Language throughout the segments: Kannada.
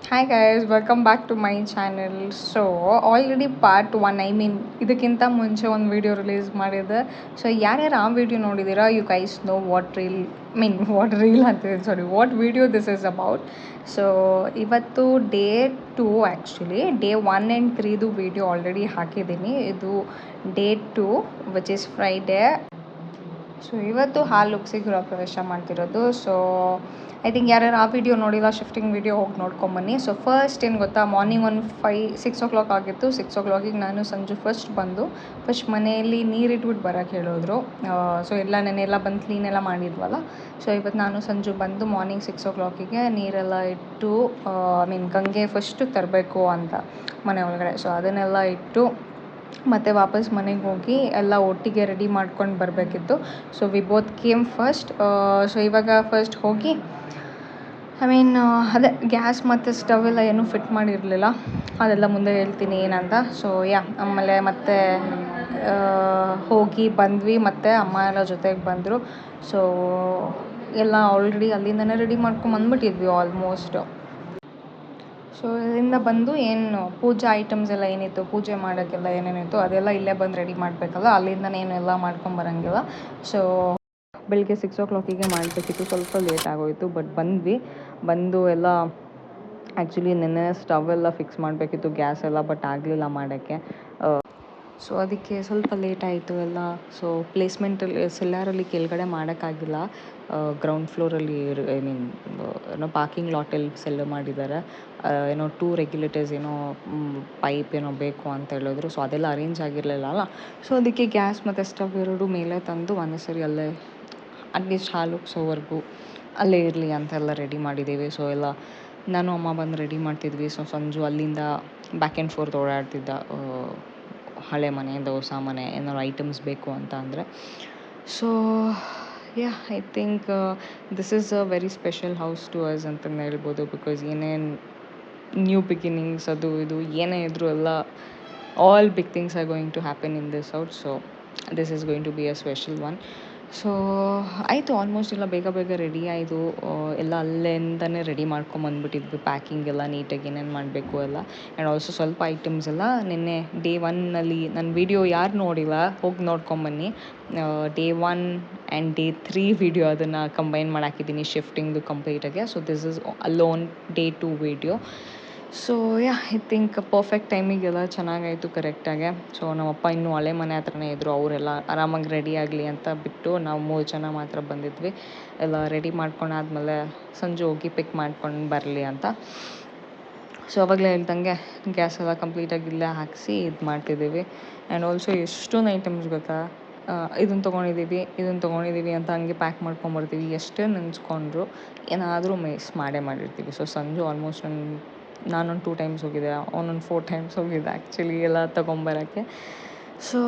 Hi guys, welcome back to my channel. So already part 1, I mean ಇದಕ್ಕಿಂತ ಮುಂಚೆ ಒಂದು ವಿಡಿಯೋ ರಿಲೀಸ್ ಮಾಡಿದ್ದೆ. ಸೊ ಯಾರ್ಯಾರು ಆ ವಿಡಿಯೋ ನೋಡಿದ್ದೀರಾ, you guys know what reel ಅಂತಿದೆ, sorry, what video this is about. So ಇವತ್ತು ಡೇ 2, ಆ್ಯಕ್ಚುಲಿ ಡೇ 1 ಆ್ಯಂಡ್ 3ದು ವಿಡಿಯೋ ಆಲ್ರೆಡಿ ಹಾಕಿದ್ದೀನಿ. ಇದು day 2 which is Friday. So ಇವತ್ತು ಹಾಲುಕ್ಸಿಗೆ ಗೃಹ ಪ್ರವೇಶ ಮಾಡ್ತಿರೋದು. ಸೊ ಐ ಥಿಂಕ್ ಯಾರ್ಯಾರು ಆ ವಿಡಿಯೋ ನೋಡಿಲ್ಲ, ಶಿಫ್ಟಿಂಗ್ ವಿಡಿಯೋ ಹೋಗಿ ನೋಡ್ಕೊಂಬನ್ನಿ. ಸೊ ಫಸ್ಟ್ ಏನು ಗೊತ್ತಾ, ಮಾರ್ನಿಂಗ್ ಒಂದು 6 o'clock ಆಗಿತ್ತು. 6 o'clock ನಾನು ಸಂಜು ಫಸ್ಟ್ ಮನೆಯಲ್ಲಿ ನೀರಿಟ್ಬಿಟ್ಟು ಬರೋಕ್ಕೆ ಹೇಳಿದ್ರು. ಸೊ ಎಲ್ಲ ನೆನೆಲ್ಲ ಬಂದು ಕ್ಲೀನೆಲ್ಲ ಮಾಡಿದ್ವಲ್ಲ. ಸೊ ಇವತ್ತು ನಾನು ಸಂಜು ಬಂದು ಮಾರ್ನಿಂಗ್ 6 o'clock ನೀರೆಲ್ಲ ಇಟ್ಟು, ಗಂಗೆ ಫಸ್ಟು ತರಬೇಕು ಅಂತ ಮನೆ ಒಳಗಡೆ. ಸೊ ಅದನ್ನೆಲ್ಲ ಇಟ್ಟು ಮತ್ತು ವಾಪಸ್ ಮನೆಗೆ ಹೋಗಿ ಎಲ್ಲ ಒಟ್ಟಿಗೆ ರೆಡಿ ಮಾಡ್ಕೊಂಡು ಬರಬೇಕಿತ್ತು. So we both came first. So ಇವಾಗ ಫಸ್ಟ್ ಹೋಗಿ ಅದೇ ಗ್ಯಾಸ್ ಮತ್ತು ಸ್ಟವ್ ಎಲ್ಲ ಏನೂ ಫಿಟ್ ಮಾಡಿರಲಿಲ್ಲ, ಅದೆಲ್ಲ ಮುಂದೆ ಹೇಳ್ತೀನಿ ಏನಂತ. ಸೊ ಆಮೇಲೆ ಮತ್ತೆ ಹೋಗಿ ಬಂದ್ವಿ, ಮತ್ತು ಅಮ್ಮ ಎಲ್ಲ ಜೊತೆಗೆ ಬಂದರು. ಸೊ ಎಲ್ಲ ಆಲ್ರೆಡಿ ಅಲ್ಲಿಂದನೇ ರೆಡಿ ಮಾಡ್ಕೊಂಬಂದ್ಬಿಟ್ಟಿದ್ವಿ ಆಲ್ಮೋಸ್ಟ್. ಸೊ ಇಲ್ಲಿಂದ ಬಂದು ಏನು ಪೂಜಾ ಐಟಮ್ಸ್ ಎಲ್ಲ ಏನಿತ್ತು, ಪೂಜೆ ಮಾಡೋಕ್ಕೆಲ್ಲ ಏನೇನಿತ್ತು ಅದೆಲ್ಲ ಇಲ್ಲೇ ಬಂದು ರೆಡಿ ಮಾಡಬೇಕಲ್ಲ, ಅಲ್ಲಿಂದನೇ ಏನೆಲ್ಲ ಮಾಡ್ಕೊಂಬರಂಗಿಲ್ಲ. ಸೊ ಬೆಳಿಗ್ಗೆ 6 o'clock ಮಾಡಬೇಕಿತ್ತು, ಸ್ವಲ್ಪ ಲೇಟ್ ಆಗೋಯಿತು. ಬಟ್ ಬಂದು ಎಲ್ಲ ಆ್ಯಕ್ಚುಲಿ ನೆನ್ನೆ ಸ್ಟವ್ ಎಲ್ಲ ಫಿಕ್ಸ್ ಮಾಡಬೇಕಿತ್ತು, ಗ್ಯಾಸ್ ಎಲ್ಲ, ಬಟ್ ಆಗಲಿಲ್ಲ ಮಾಡೋಕ್ಕೆ. ಸೊ ಅದಕ್ಕೆ ಸ್ವಲ್ಪ ಲೇಟ್ ಆಯಿತು ಎಲ್ಲ. ಸೊ ಪ್ಲೇಸ್ಮೆಂಟಲ್ಲಿ ಸೆಲ್ಲಾರಲ್ಲಿ ಕೆಳಗಡೆ ಮಾಡೋಕ್ಕಾಗಿಲ್ಲ, ಗ್ರೌಂಡ್ ಫ್ಲೋರಲ್ಲಿ ಏನೋ ಪಾರ್ಕಿಂಗ್ ಲಾಟಲ್ಲಿ ಸೆಲ್ ಮಾಡಿದ್ದಾರೆ. ಏನೋ 2 ರೆಗ್ಯುಲೇಟರ್ಸ್ ಏನೋ ಪೈಪ್ ಏನೋ ಬೇಕು ಅಂತ ಹೇಳಿದ್ರು. ಸೊ ಅದೆಲ್ಲ ಅರೇಂಜ್ ಆಗಿರಲಿಲ್ಲ ಅಲ್ಲ. ಸೊ ಅದಕ್ಕೆ ಗ್ಯಾಸ್ ಮತ್ತು ಸ್ಟವ್ ಎರಡು ಮೇಲೆ ತಂದು ಒಂದೇ ಸರಿ ಅಲ್ಲೇ ಅಟ್ಲೀಸ್ಟ್ ಹಾಲು ಉಗ್ಸೋವರೆಗೂ ಅಲ್ಲೇ ಇರಲಿ ಅಂತೆಲ್ಲ ರೆಡಿ ಮಾಡಿದ್ದೀವಿ. ಸೊ ಎಲ್ಲ ನಾನು ಅಮ್ಮ ಬಂದು ರೆಡಿ ಮಾಡ್ತಿದ್ವಿ. ಸೊ ಸಂಜು ಅಲ್ಲಿಂದ ಬ್ಯಾಕ್ ಆ್ಯಂಡ್ ಫೋರ್ತ್ ಓಡಾಡ್ತಿದ್ದ, ಹಳೆ ಮನೆಯಿಂದ ಹೊಸ ಮನೆ ಏನಾದ್ರು ಐಟಮ್ಸ್ ಬೇಕು ಅಂತ ಅಂದರೆ. So I think this is a very special house to us ಅಂತಲೇ ಹೇಳ್ಬೋದು. ಬಿಕಾಸ್ ಏನೇನು ನ್ಯೂ ಬಿಗಿನಿಂಗ್ಸ್ ಅದು ಇದು ಏನೇ ಇದ್ದರೂ ಎಲ್ಲ all big things are going to happen in this house. So this is going to be a special one. So ಆಯಿತು, ಆಲ್ಮೋಸ್ಟ್ ಎಲ್ಲ ಬೇಗ ರೆಡಿ ಆಯಿತು. ಎಲ್ಲ ಅಲ್ಲಿಂದನೇ ರೆಡಿ ಮಾಡ್ಕೊಂಬಂದ್ಬಿಟ್ಟಿದ್ವಿ, ಪ್ಯಾಕಿಂಗ್ ಎಲ್ಲ ನೀಟಾಗಿ ಏನೇನು ಮಾಡಬೇಕು ಎಲ್ಲ. ಆ್ಯಂಡ್ ಆಲ್ಸೋ ಸ್ವಲ್ಪ ಐಟಮ್ಸ್ ಎಲ್ಲ ನಿನ್ನೆ ಡೇ 1 ನನ್ನ ವೀಡಿಯೋ ಯಾರು ನೋಡಿಲ್ಲ ಹೋಗಿ ನೋಡ್ಕೊಂಬನ್ನಿ. ಡೇ 1 ಆ್ಯಂಡ್ ಡೇ 3 ವೀಡಿಯೋ ಅದನ್ನು ಕಂಬೈನ್ ಮಾಡಿ ಹಾಕಿದ್ದೀನಿ ಶಿಫ್ಟಿಂಗ್ದು ಕಂಪ್ಲೀಟಾಗಿ. So this is alone day 2 video. So I think perfect ಟೈಮಿಗೆಲ್ಲ ಚೆನ್ನಾಗಾಯಿತು ಕರೆಕ್ಟಾಗೆ. ಸೊ ನಮ್ಮಪ್ಪ ಇನ್ನೂ ಹಳೆ ಮನೆ ಹತ್ರನೇ ಇದ್ದರು, ಅವರೆಲ್ಲ ಆರಾಮಾಗಿ ರೆಡಿ ಆಗಲಿ ಅಂತ ಬಿಟ್ಟು ನಾವು 3 ಜನ ಮಾತ್ರ ಬಂದಿದ್ವಿ. ಎಲ್ಲ ರೆಡಿ ಮಾಡ್ಕೊಂಡಾದ್ಮೇಲೆ ಸಂಜೆ ಹೋಗಿ ಪಿಕ್ ಮಾಡ್ಕೊಂಡು ಬರಲಿ ಅಂತ. ಸೊ ಅವಾಗಲೇ ಹೇಳ್ದಂಗೆ ಗ್ಯಾಸ್ ಎಲ್ಲ ಕಂಪ್ಲೀಟಾಗಿ ಇಲ್ಲೇ ಹಾಕಿಸಿ ಇದು ಮಾಡ್ತಿದ್ದೀವಿ. ಆ್ಯಂಡ್ ಆಲ್ಸೋ ಎಷ್ಟೊಂದು ಐಟಮ್ಸ್ ಗೊತ್ತಾ, ಇದನ್ನು ತೊಗೊಂಡಿದ್ದೀವಿ ಅಂತ ಹಂಗೆ ಪ್ಯಾಕ್ ಮಾಡ್ಕೊಂಬರ್ತೀವಿ. ಎಷ್ಟೇ ನೆನೆಸ್ಕೊಂಡ್ರು ಏನಾದರೂ ಮಿಸ್ ಮಾಡಿರ್ತೀವಿ. ಸೊ ಸಂಜು ಆಲ್ಮೋಸ್ಟ್ ನಾನೊಂದು 2 times ಹೋಗಿದ್ದೆ, ಅವನೊಂದು 4 times ಹೋಗಿದ್ದೆ ಆ್ಯಕ್ಚುಲಿ ಎಲ್ಲ ತೊಗೊಂಬರೋಕ್ಕೆ. ಸೊ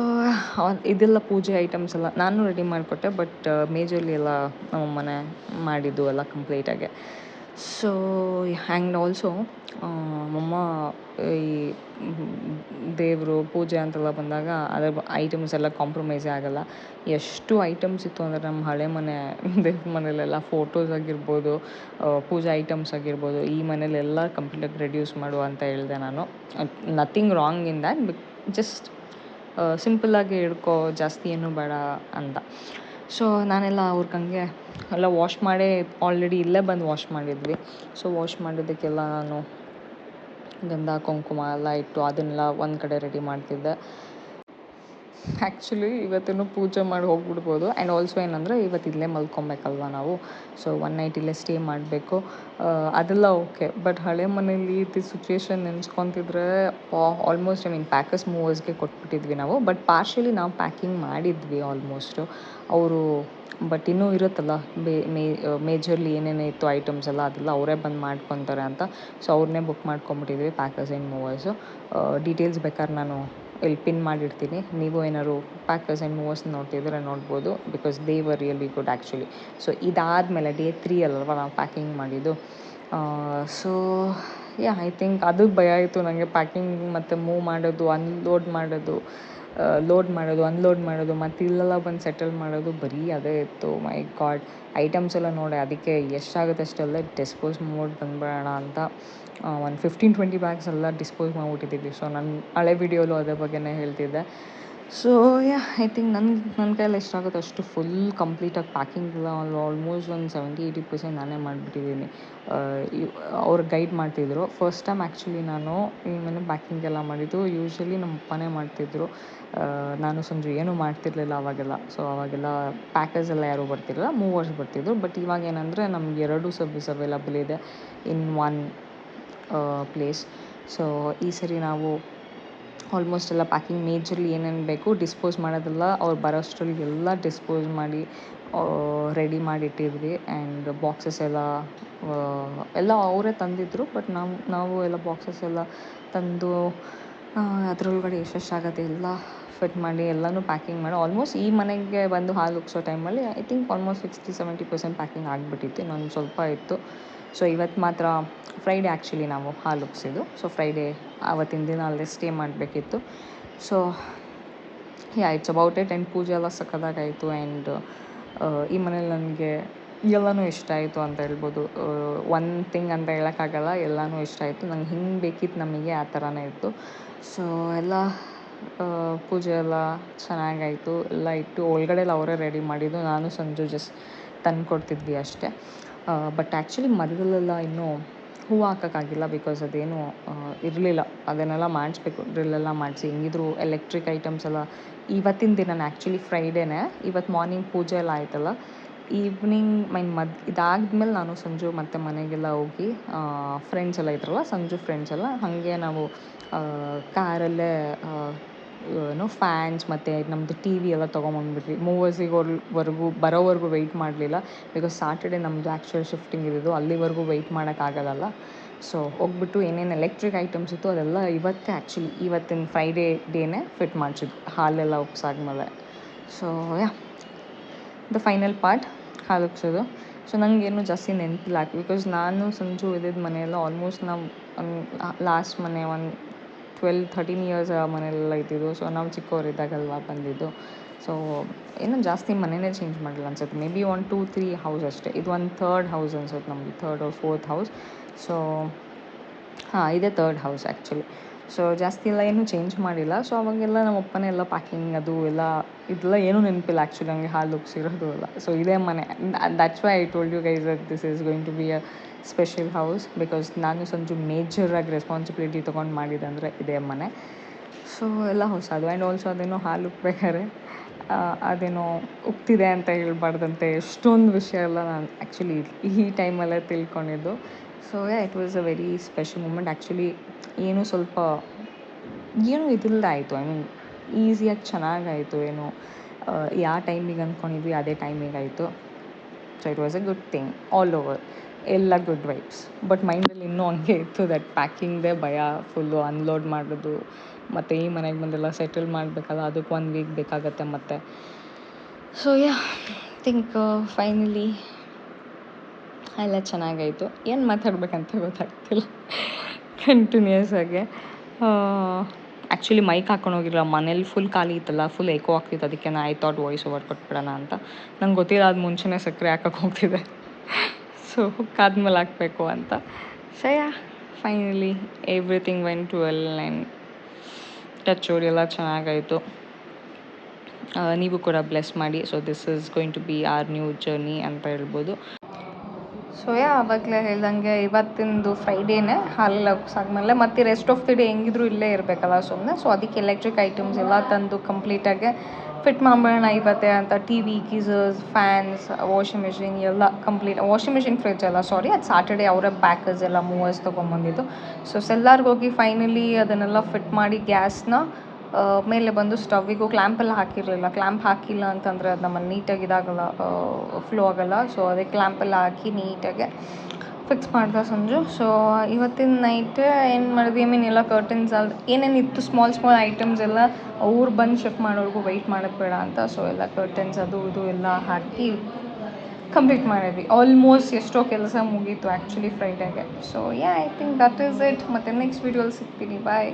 ಇದೆಲ್ಲ ಪೂಜೆ ಐಟಮ್ಸ್ ಎಲ್ಲ ನಾನು ರೆಡಿ ಮಾಡಿಕೊಟ್ಟೆ, ಬಟ್ ಮೇಜರ್ಲಿ ಎಲ್ಲ ನಮ್ಮಮ್ಮನೇ ಮಾಡಿದ್ದು ಎಲ್ಲ ಕಂಪ್ಲೀಟಾಗೆ. ಸೊ ಆ್ಯಂಡ್ ಆಲ್ಸೋ ನಮ್ಮಮ್ಮ ಈ ದೇವರು ಪೂಜೆ ಅಂತೆಲ್ಲ ಬಂದಾಗ ಅದರ ಐಟಮ್ಸ್ ಎಲ್ಲ ಕಾಂಪ್ರಮೈಸೇ ಆಗೋಲ್ಲ. ಎಷ್ಟು ಐಟಮ್ಸ್ ಇತ್ತು ಅಂದರೆ ನಮ್ಮ ಹಳೆ ಮನೆ ದೇವ್ರ ಮನೇಲೆಲ್ಲ ಫೋಟೋಸ್ ಆಗಿರ್ಬೋದು, ಪೂಜಾ ಐಟಮ್ಸ್ ಆಗಿರ್ಬೋದು, ಈ ಮನೇಲೆಲ್ಲ ಕಂಪ್ಲೀಟಾಗಿ ರೆಡ್ಯೂಸ್ ಮಾಡು ಅಂತ ಹೇಳಿದೆ ನಾನು. Nothing wrong in that, but just ಸಿಂಪಲ್ಲಾಗಿ ಹಿಡ್ಕೊ, ಜಾಸ್ತಿ ಏನೂ ಬೇಡ ಅಂತ. ಸೊ ನಾನೆಲ್ಲ ಹಂಗೆ ಎಲ್ಲ ವಾಶ್ ಮಾಡೇ ಆಲ್ರೆಡಿ ಇಲ್ಲೇ ಬಂದು ವಾಶ್ ಮಾಡಿದ್ವಿ. ಸೊ ವಾಶ್ ಮಾಡಿದ್ದಕ್ಕೆಲ್ಲ ನಾನು ಗಂಧ ಕುಂಕುಮ ಎಲ್ಲ ಇಟ್ಟು ಅದನ್ನೆಲ್ಲ ಒಂದು ಕಡೆ ರೆಡಿ ಮಾಡ್ತಿದ್ದೆ. ಆ್ಯಕ್ಚುಲಿ ಇವತ್ತಿನ್ನೂ ಪೂಜೆ ಮಾಡಿ ಹೋಗ್ಬಿಡ್ಬೋದು. ಆ್ಯಂಡ್ ಆಲ್ಸೋ ಏನಂದರೆ ಇವತ್ತು ಇಲ್ಲೇ ಮಲ್ಕೊಬೇಕಲ್ವ ನಾವು. ಸೊ 1 night ಇಲ್ಲೇ ಸ್ಟೇ ಮಾಡಬೇಕು, ಅದೆಲ್ಲ ಓಕೆ. ಬಟ್ ಹಳೆ ಮನೇಲಿ ಸಿಚುವೇಶನ್ ನೆನೆಸ್ಕೊತಿದ್ರೆ ಆಲ್ಮೋಸ್ಟ್ ಪ್ಯಾಕರ್ಸ್ ಮೂವರ್ಸ್ಗೆ ಕೊಟ್ಬಿಟ್ಟಿದ್ವಿ ನಾವು. ಬಟ್ ಪಾರ್ಷಲಿ ನಾವು ಪ್ಯಾಕಿಂಗ್ ಮಾಡಿದ್ವಿ ಆಲ್ಮೋಸ್ಟು. ಅವರು ಬಟ್ ಇನ್ನೂ ಇರುತ್ತಲ್ಲ ಮೇಜರ್ಲಿ ಏನೇನು ಇತ್ತು ಐಟಮ್ಸ್ ಎಲ್ಲ, ಅದೆಲ್ಲ ಅವರೇ ಬಂದು ಮಾಡ್ಕೊತಾರೆ ಅಂತ. ಸೊ ಅವ್ರನ್ನೇ ಬುಕ್ ಮಾಡ್ಕೊಂಬಿಟ್ಟಿದ್ವಿ, ಪ್ಯಾಕರ್ಸ್ ಆ್ಯಂಡ್ ಮೂವರ್ಸು. ಡೀಟೇಲ್ಸ್ ಬೇಕಾದ್ರೆ ನಾನು ಇಲ್ಲಿ ಪಿನ್ ಮಾಡಿರ್ತೀನಿ, ನೀವು ಏನಾದ್ರು ಪ್ಯಾಕರ್ಸ್ ಆ್ಯಂಡ್ ಮೂವರ್ಸ್ ನೋಡ್ತಿದ್ರೆ ನೋಡ್ಬೋದು. Because they were really good actually. So ಇದಾದಮೇಲೆ ಡೇ 3 ಅಲ್ವ ನಾವು ಪ್ಯಾಕಿಂಗ್ ಮಾಡಿದ್ದು. ಸೊ ಐ ಥಿಂಕ್ ಅದು ಭಯ ಆಯಿತು ನನಗೆ, ಪ್ಯಾಕಿಂಗ್ ಮತ್ತು ಮೂವ್ ಮಾಡೋದು, ಅನ್ಲೋಡ್ ಮಾಡೋದು, ಲೋಡ್ ಮಾಡೋದು ಅನ್ಲೋಡ್ ಮಾಡೋದು ಮತ್ತು ಇಲ್ಲೆಲ್ಲ ಬಂದು ಸೆಟಲ್ ಮಾಡೋದು ಬರೀ ಅದೇ ಇತ್ತು. ಮೈ ಗಾಡ್, ಐಟಮ್ಸ್ ಎಲ್ಲ ನೋಡಿ ಅದಕ್ಕೆ ಎಷ್ಟಾಗುತ್ತೆ ಅಷ್ಟೆಲ್ಲ ಡಿಸ್ಪೋಸ್ ಮಾಡ್ಬಿಟ್ಟು ಬಂದ್ಬಿಡೋಣ ಅಂತ ಒಂದು 15-20 ಬ್ಯಾಗ್ಸ್ ಎಲ್ಲ ಡಿಸ್ಪೋಸ್ ಮಾಡಿಬಿಟ್ಟಿದ್ದೀವಿ. ಸೊ ನನ್ನ ಹಳೆ ವೀಡಿಯೋಲು ಅದ್ರ ಬಗ್ಗೆನೇ ಹೇಳ್ತಿದ್ದೆ. ಸೊ ಐ ಥಿಂಕ್ ನನ್ನ ಕೈಯಲ್ಲಿ ಎಷ್ಟಾಗುತ್ತೆ ಅಷ್ಟು ಫುಲ್ ಕಂಪ್ಲೀಟಾಗಿ ಪ್ಯಾಕಿಂಗ್ ಎಲ್ಲ ಆಲ್ಮೋಸ್ಟ್ ಒಂದು 70-80% ನಾನೇ ಮಾಡಿಬಿಟ್ಟಿದ್ದೀನಿ. ಅವ್ರು ಗೈಡ್ ಮಾಡ್ತಿದ್ರು. ಫಸ್ಟ್ ಟೈಮ್ ಆ್ಯಕ್ಚುಲಿ ನಾನು ಈ ಮನೆ ಪ್ಯಾಕಿಂಗ್ ಎಲ್ಲ ಮಾಡಿದ್ದು. ಯೂಶ್ವಲಿ ನಮ್ಮ ಅಪ್ಪನೇ ಮಾಡ್ತಿದ್ರು. ನಾನು ಸಂಜೆ ಏನೂ ಮಾಡ್ತಿರ್ಲಿಲ್ಲ ಅವಾಗೆಲ್ಲ. ಸೊ ಅವಾಗೆಲ್ಲ ಪ್ಯಾಕರ್ಸ್ ಎಲ್ಲ ಯಾರೂ ಬರ್ತಿರಲಿಲ್ಲ, ಮೂವರ್ಸ್ ಬರ್ತಿದ್ರು. ಬಟ್ ಇವಾಗ ಏನಂದರೆ ನಮ್ಗೆ 2 ಸರ್ವಿಸ್ ಅವೈಲಬಲ್ ಇದೆ ಇನ್ ಒನ್ ಪ್ಲೇಸ್. ಸೊ ಈ ಸರಿ ನಾವು ಆಲ್ಮೋಸ್ಟ್ ಎಲ್ಲ ಪ್ಯಾಕಿಂಗ್ ಮೇಜರ್ಲಿ ಏನೇನು ಬೇಕು ಡಿಸ್ಪೋಸ್ ಮಾಡೋದೆಲ್ಲ ಅವ್ರು ಬರೋಷ್ಟರಲ್ಲಿ ಎಲ್ಲ ಡಿಸ್ಪೋಸ್ ಮಾಡಿ ರೆಡಿ ಮಾಡಿ ಇಟ್ಟಿದ್ವಿ. ಆ್ಯಂಡ್ ಬಾಕ್ಸಸ್ ಎಲ್ಲ ಅವರೇ ತಂದಿದ್ದರು. ಬಟ್ ನಾವು ಎಲ್ಲ ಬಾಕ್ಸಸ್ ಎಲ್ಲ ತಂದು ಅದರೊಳಗಡೆ ಎಷ್ಟೆಷ್ಟಾಗುತ್ತೆ ಎಲ್ಲ ಫಿಟ್ ಮಾಡಿ ಎಲ್ಲನೂ ಪ್ಯಾಕಿಂಗ್ ಮಾಡಿ ಆಲ್ಮೋಸ್ಟ್ ಈ ಮನೆಗೆ ಬಂದು ಹಾಲು ಉಗ್ಸೋ ಟೈಮಲ್ಲಿ ಐ ಥಿಂಕ್ ಆಲ್ಮೋಸ್ಟ್ 60-70% ಪ್ಯಾಕಿಂಗ್ ಆಗಿಬಿಟ್ಟಿತ್ತು. ಇನ್ನೊಂದು ಸ್ವಲ್ಪ ಇತ್ತು. ಸೊ ಇವತ್ತು ಮಾತ್ರ ಫ್ರೈಡೇ ಆ್ಯಕ್ಚುಲಿ ನಾವು ಹಾಲು ಉಗ್ಸಿದ್ದು. ಸೊ ಫ್ರೈಡೇ ಆವತ್ತಿನ ದಿನ ಅಲ್ಲೇ ಸ್ಟೇ ಮಾಡಬೇಕಿತ್ತು. So it's about it. And ಪೂಜೆ ಎಲ್ಲ ಸಕ್ಕತ್ತಾಗಾಯಿತು. ಆ್ಯಂಡ್ ಈ ಮನೇಲಿ ನನಗೆ ಎಲ್ಲನೂ ಇಷ್ಟ ಆಯಿತು ಅಂತ ಹೇಳ್ಬೋದು. ಒನ್ ಥಿಂಗ್ ಅಂತ ಹೇಳೋಕ್ಕಾಗಲ್ಲ, ಎಲ್ಲನೂ ಇಷ್ಟ ಆಯಿತು. ನಂಗೆ ಹಿಂಗೆ ಬೇಕಿತ್ತು ನಮಗೆ ಆ ಥರನೇ ಇತ್ತು. ಸೊ ಎಲ್ಲ ಪೂಜೆ ಎಲ್ಲ ಚೆನ್ನಾಗಾಯಿತು. ಎಲ್ಲ ಇಟ್ಟು ಒಳಗಡೆ ಎಲ್ಲ ಅವರೇ ರೆಡಿ ಮಾಡಿದ್ದು. ನಾನು ಸಂಜು ಜಸ್ಟ್ ತಂದು ಕೊಡ್ತಿದ್ವಿ ಅಷ್ಟೇ. ಬಟ್ ಆ್ಯಕ್ಚುಲಿ ಮರದಲ್ಲೆಲ್ಲ ಇನ್ನೂ ಹೂವು ಹಾಕೋಕ್ಕಾಗಿಲ್ಲ. ಬಿಕಾಸ್ ಅದೇನು ಇರಲಿಲ್ಲ. ಅದನ್ನೆಲ್ಲ ಮಾಡಿಸ್ಬೇಕು, ಡ್ರಿಲ್ಲೆಲ್ಲ ಮಾಡಿಸಿ. ಹೆಂಗಿದ್ರು ಎಲೆಕ್ಟ್ರಿಕ್ ಐಟಮ್ಸ್ ಎಲ್ಲ ಇವತ್ತಿನ ದಿನನೇ ಆ್ಯಕ್ಚುಲಿ ಫ್ರೈಡೇನೇ. ಇವತ್ತು ಮಾರ್ನಿಂಗ್ ಪೂಜೆ ಎಲ್ಲ ಆಯ್ತಲ್ಲ, ಈವ್ನಿಂಗ್ ಇದಾದ್ಮೇಲೆ ನಾನು ಸಂಜು ಮತ್ತು ಮನೆಗೆಲ್ಲ ಹೋಗಿ ಫ್ರೆಂಡ್ಸ್ ಎಲ್ಲ ಇದ್ರಲ್ಲ, ಸಂಜು ಫ್ರೆಂಡ್ಸ್ ಎಲ್ಲ ಹಾಗೆ ನಾವು ಕಾರಲ್ಲೇ ಫ್ಯಾನ್ಸ್ ಮತ್ತು ನಮ್ಮದು ಟಿ ವಿ ಎಲ್ಲ ತೊಗೊಂಬಂದ್ಬಿಟ್ವಿ. ಮೂವರ್ಸಿಗೋವರೆಗೂ ಬರೋವರೆಗೂ ವೆಯ್ಟ್ ಮಾಡಲಿಲ್ಲ. ಬಿಕಾಸ್ ಸಾಟರ್ಡೆ ನಮ್ಮದು ಆ್ಯಕ್ಚುಯಲ್ ಶಿಫ್ಟಿಂಗ್ ಇರೋದು, ಅಲ್ಲಿವರೆಗೂ ವೆಯ್ಟ್ ಮಾಡೋಕ್ಕಾಗಲ್ಲ. ಸೊ ಹೋಗ್ಬಿಟ್ಟು ಏನೇನು ಎಲೆಕ್ಟ್ರಿಕ್ ಐಟಮ್ಸ್ ಇತ್ತು ಅದೆಲ್ಲ ಇವತ್ತೇ ಆ್ಯಕ್ಚುಲಿ ಇವತ್ತಿನ ಫ್ರೈಡೇ ಡೇನೇ ಫಿಟ್ ಮಾಡಿಸಿದ್ವಿ ಹಾಲೆಲ್ಲ ಉಗ್ಸಾದ್ಮೇಲೆ. ಸೊ ದ ಫೈನಲ್ ಪಾರ್ಟ್ ಹಾಲು ಉಗ್ಸೋದು. ಸೊ ನನಗೇನು ಜಾಸ್ತಿ ನೆನಪಿಲ್ಲ. ಬಿಕಾಸ್ ನಾನು ಸಂಜು ಇದ್ದಿದ್ದ ಮನೆಯೆಲ್ಲ ಆಲ್ಮೋಸ್ಟ್ ನಾವು ಲಾಸ್ಟ್ ಮನೆ ಒಂದು 12-13 ಇಯರ್ಸ್ ಆ ಮನೆಯಲ್ಲೆಲ್ಲ ಇದ್ದಿದ್ದು. ಸೊ ನಾವು ಚಿಕ್ಕವರಿದ್ದಾಗಲ್ವ ಬಂದಿದ್ದು. ಸೊ ಏನೋ ಜಾಸ್ತಿ ಮನೆಯೇ ಚೇಂಜ್ ಮಾಡಿಲ್ಲ ಅನ್ಸುತ್ತೆ. ಮೇ ಬಿ 1-2-3 ಹೌಸ್ ಅಷ್ಟೇ. ಇದು ಒಂದು 3rd ಹೌಸ್ ಅನ್ಸುತ್ತೆ ನಮ್ಮದು, 3rd or 4th house. So ಇದೇ 3rd ಹೌಸ್ ಆ್ಯಕ್ಚುಲಿ. ಸೊ ಜಾಸ್ತಿ ಎಲ್ಲ ಏನೂ ಚೇಂಜ್ ಮಾಡಿಲ್ಲ. ಸೊ ಅವಾಗೆಲ್ಲ ನಮ್ಮ ಅಪ್ಪನೇ ಎಲ್ಲ ಪ್ಯಾಕಿಂಗ್ ಅದು ಎಲ್ಲ ಇದೆಲ್ಲ ಏನೂ ನೆನಪಿಲ್ಲ ಆ್ಯಕ್ಚುಲಿ ನನಗೆ ಹಾಲು ಉಗ್ಸಿರೋದು ಎಲ್ಲ. ಸೊ ಇದೇ ಮನೆ. That's why I told you guys that this is going to be a special house. Because ನಾನು ಸಂಜು ಮೇಜರಾಗಿ ರೆಸ್ಪಾನ್ಸಿಬಿಲಿಟಿ ತೊಗೊಂಡು ಮಾಡಿದಂದರೆ ಇದೇ ಮನೆ. ಸೊ ಎಲ್ಲ ಹೊಸದು. ಆ್ಯಂಡ್ ಆಲ್ಸೋ ಅದೇನೋ ಹಾಲು ಉಗ್ಬೇಕಾದ್ರೆ ಅದೇನೋ ಉಗ್ತಿದೆ ಅಂತ ಹೇಳ್ಬಾರ್ದಂತೆ ಎಷ್ಟೊಂದು ವಿಷಯ ಎಲ್ಲ ನಾನು ಆ್ಯಕ್ಚುಲಿ ಈ ಟೈಮಲ್ಲೇ ತಿಳ್ಕೊಂಡಿದ್ದು. So it was a very special moment actually. ಏನೂ ಇದಿಲ್ಲದೆ ಆಯಿತು. ಐ ಮೀನ್ ಈಸಿಯಾಗಿ ಚೆನ್ನಾಗಾಯಿತು. ಏನು ಯಾವ ಟೈಮಿಗೆ ಅಂದ್ಕೊಂಡಿದ್ವಿ ಅದೇ ಟೈಮಿಗೆ ಆಯಿತು. So it was a good thing all over. ಎಲ್ಲ ಗುಡ್ ವೈಬ್ಸ್. ಬಟ್ ಮೈಂಡಲ್ಲಿ ಇನ್ನೂ ಹಂಗೆ ಇತ್ತು ದಟ್ ಪ್ಯಾಕಿಂಗ್ದೇ ಭಯ ಫುಲ್ಲು. ಅನ್ಲೋಡ್ ಮಾಡೋದು ಮತ್ತು ಈ ಮನೆಗೆ ಬಂದೆಲ್ಲ ಸೆಟಲ್ ಮಾಡಬೇಕಲ್ಲ, ಅದಕ್ಕೆ 1 ವೀಕ್ ಬೇಕಾಗತ್ತೆ ಮತ್ತು. ಸೊ ಥಿಂಕ್ ಫೈನಲಿ ಎಲ್ಲ ಚೆನ್ನಾಗಾಯಿತು. ಏನು ಮಾತಾಡಬೇಕಂತ ಗೊತ್ತಾಗ್ತಿಲ್ಲ ಕಂಟಿನ್ಯೂಸ್ ಆಗಿ. ಆ್ಯಕ್ಚುಲಿ ಮೈಕ್ ಹಾಕ್ಕೊಂಡೋಗಿಲ್ಲ, ಮನೇಲಿ ಫುಲ್ ಖಾಲಿ ಇತ್ತಲ್ಲ, ಫುಲ್ ಎಕೋ ಆಗ್ತಿತ್ತು. ಅದಕ್ಕೆ ಐ ಥಾಟ್ ವಾಯ್ಸ್ ಓವರ್ ಕೊಟ್ಬಿಡೋಣ ಅಂತ. ನಂಗೆ ಗೊತ್ತಿಲ್ಲ ಅದು ಮುಂಚೆನೇ ಸಕ್ಕರೆ ಹಾಕೋಕೆ ಹೋಗ್ತಿದೆ. ಸೊ ಹುಕ್ಕಾದ್ಮೇಲೆ ಹಾಕಬೇಕು ಅಂತ. So finally everything went well. And touch wood ಎಲ್ಲ ಚೆನ್ನಾಗಾಯಿತು. ನೀವು ಕೂಡ ಬ್ಲೆಸ್ ಮಾಡಿ. So this is going to be our new journey ಅಂತ ಹೇಳ್ಬೋದು. ಸೊ ಆವಾಗಲೇ ಹೇಳ್ದಂಗೆ ಇವತ್ತಿಂದು ಫ್ರೈಡೇನೇ ಹಾಲೆಲ್ಲ ಉಗ್ಸಾದ್ಮೇಲೆ ಮತ್ತು ರೆಸ್ಟ್ ಆಫ್ ದಿ ಡೇ ಹೆಂಗಿದ್ರು ಇಲ್ಲೇ ಇರಬೇಕಲ್ಲ ಸುಮ್ಮನೆ. ಸೊ ಅದಕ್ಕೆ ಎಲೆಕ್ಟ್ರಿಕ್ ಐಟಮ್ಸ್ ಎಲ್ಲ ತಂದು ಕಂಪ್ಲೀಟಾಗಿ ಫಿಟ್ ಮಾಡ್ಬಿಡೋಣ ಇವತ್ತೇ ಅಂತ. TV, geysers, fans, washing machine ಎಲ್ಲ ಕಂಪ್ಲೀಟ್. ವಾಷಿಂಗ್ ಮಿಷಿನ್, ಫ್ರಿಡ್ಜ್ ಎಲ್ಲ ಸಾರಿ ಅದು ಸಾಟರ್ಡೇ ಅವರೇ ಪ್ಯಾಕರ್ಸ್ ಎಲ್ಲ ಮೂವರ್ಸ್ ತೊಗೊಂಬಂದಿದ್ದು. ಸೊ ಸೆಲ್ಲಾರ್ಗೆ ಅದನ್ನೆಲ್ಲ ಫಿಟ್ ಮಾಡಿ ಗ್ಯಾಸ್ನ ಮೇಲೆ ಬಂದು ಸ್ಟವ್ವಿಗೂ ಕ್ಲ್ಯಾಂಪೆಲ್ಲ ಹಾಕಿರಲಿಲ್ಲ. ಕ್ಲ್ಯಾಂಪ್ ಹಾಕಿಲ್ಲ ಅಂತಂದರೆ ಅದು ನಮ್ಮಲ್ಲಿ ನೀಟಾಗಿ ಇದಾಗಲ್ಲ, ಫ್ಲೋ ಆಗೋಲ್ಲ. ಸೊ ಅದೇ ಕ್ಲ್ಯಾಂಪೆಲ್ಲ ಹಾಕಿ ನೀಟಾಗಿ ಫಿಕ್ಸ್ ಮಾಡ್ದೆ ಸಂಜು. ಸೊ ಇವತ್ತಿನ ನೈಟ್ ಏನು ಮಾಡಿದ್ವಿ, ಐ ಮೀನ್ ಎಲ್ಲ ಕರ್ಟನ್ಸ್ ಅಲ್ಲಿ ಏನೇನಿತ್ತು ಸ್ಮಾಲ್ ಐಟಮ್ಸ್ ಎಲ್ಲ ಅವ್ರು ಬಂದು ಶಿಫ್ಟ್ ಮಾಡೋರ್ಗೂ ವೆಯ್ಟ್ ಮಾಡೋದು ಬೇಡ ಅಂತ. ಸೊ ಎಲ್ಲ ಕರ್ಟನ್ಸ್ ಅದು ಇದು ಎಲ್ಲ ಹಾಕಿ ಕಂಪ್ಲೀಟ್ ಮಾಡಿದ್ವಿ. ಆಲ್ಮೋಸ್ಟ್ ಎಷ್ಟೋ ಕೆಲಸ ಮುಗೀತು ಆ್ಯಕ್ಚುಲಿ ಫ್ರೈಡೇಗೆ. So I think that is it. ಮತ್ತು ನೆಕ್ಸ್ಟ್ ವೀಡಿಯೋಲಿ ಸಿಗ್ತೀನಿ. ಬಾಯ್.